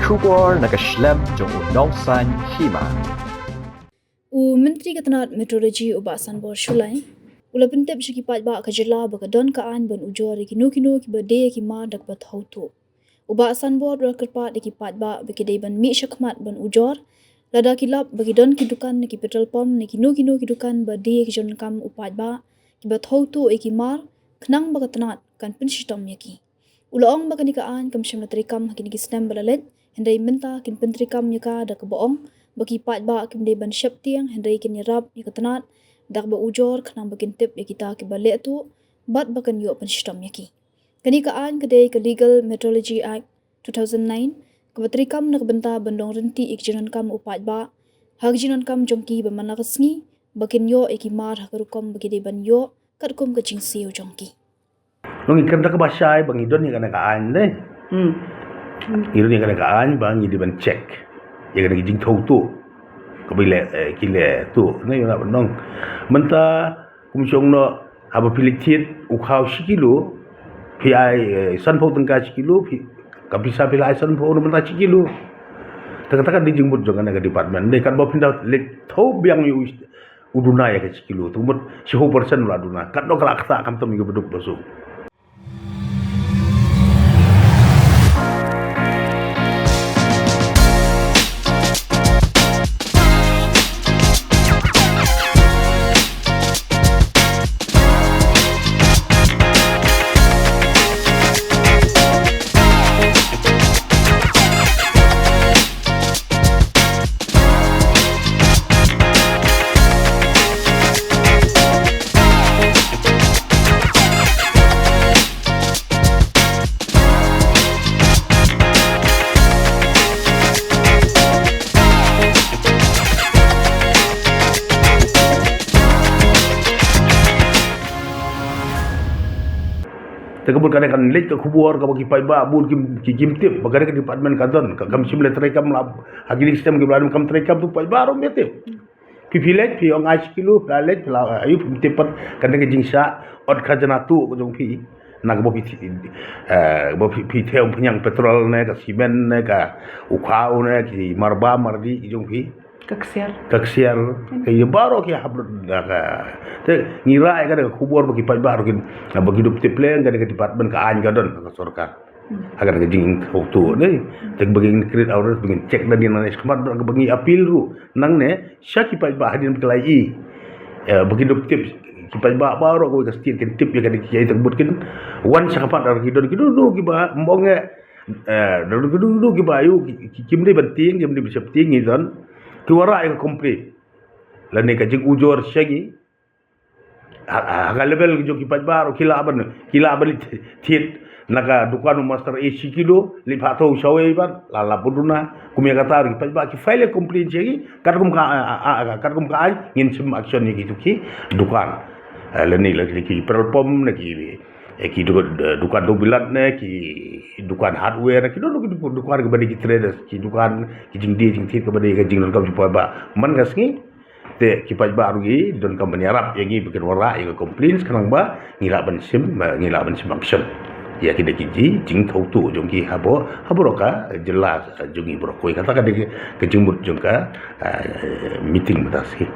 kubor nakaslem jong unongsan hima. Menteri Ketenat Meteorologi Ubasan Bor Shulai ula pentep syaki pat ba kajela bakadon kaan ban ujor kinu ki bade ki ma dak bat hautu. Ubasan Bor ula kerpat ki pat ba bekidai ban mi syakmat ban ujor lada kilap bagi don ki dukan ki petrol pump ni kinu ki dukan bade ki jon kam upat ba ki bat hautu ki mar kenang bakatenat kan penshitom yaki. Ula ong bakani kaan kam syam latrikam kini ki stem balalet hendai menta kin pentrikam nyaka dak boong bagi pat ba kim de ban syap tiang hendai kin yarap ni ketenat dak ba ujor kenang bakin tip ya kita ke balik tu bat bakan yo penshitom yaki. Kani kaan kedai ke Legal Meteorology Act 2009 kebatrikam nak benta bandong renti ikjinan kam upat ba hagjinan kam jongki bamana kesngi bakin yo ikimar hakarukom bagi de ban yo katkum ke jingsi jongki. Nung ikan tak basai bang idon ni kana kaan deh. Idon ni kana kaan bang idi ban check. Ya kana jing thau tu. Kabile kile tu. Nei na nong. Menta kumsong no aba piliktit ukhaw sikilo. Pi ai san phau tengka sikilo pi kapisa pila ai san phau no menta sikilo. Takatakan di jingbut jong kana department. Dei kan ba pindah lek thau biang yu uduna ya ke sikilo. Tumut 10% la uduna. Kat no kala kata kam tam minggu beduk dosu. Tekabut kan lek ke kubur ke bagi pai ba bul ki gimtip bagare ke department kadon ka kam simle trekam la agili sistem ke beladum kam trekam tu pai ba ro metip pi village pi ong ais kilo lalet la ayu tepat kan ke jingsa od khajana tu ko jong pi nak bo pi theo penyang petrol ne ka simen ne ka ukhau ne ki marba mardi jong pi kaksiar ke baro ke hablut ka te ngira ka de kubur bagi pai baru kin bagi hidup tipleng ka de department ka an gadon ka sorkar agar ke jing auto ne te bagi create hours bagi check dan din nanes kemat bagi appeal ru nang ne syaki pai ba hadin kelai bagi hidup tip ki pai ba baro ko ka stir kin tip ya ka de kiai terbut kin wan sakapat dar ki don ki du ki ba mbonge du ki ba yu ki kimde banting kimde bisa tinggi don kiwara yang complete lani ka jing ujor syagi aga level jo ki pajbaro kila aban tit naga dukanu master AC kilo lipato shawe ban la buduna kumya kata ki pajba ki file complete syagi karkum ka ai ngin sim action ni gitu ki dukan lani ki perpom na ki dukan dobilat ne ki dukan hardware ki dukan ke badi ki traders ki dukan ki jing di jing tit ke badi ka jing non kam jupa ba man gasngi te ki paj ba rugi don kam banyarap yangi bikin wara ya complaints kanang ba ngila ban sim action ya ki de ki jing thau tu jong ki habo roka jelas jungi bro koi kata ka de ke jingmut jong ka meeting batasi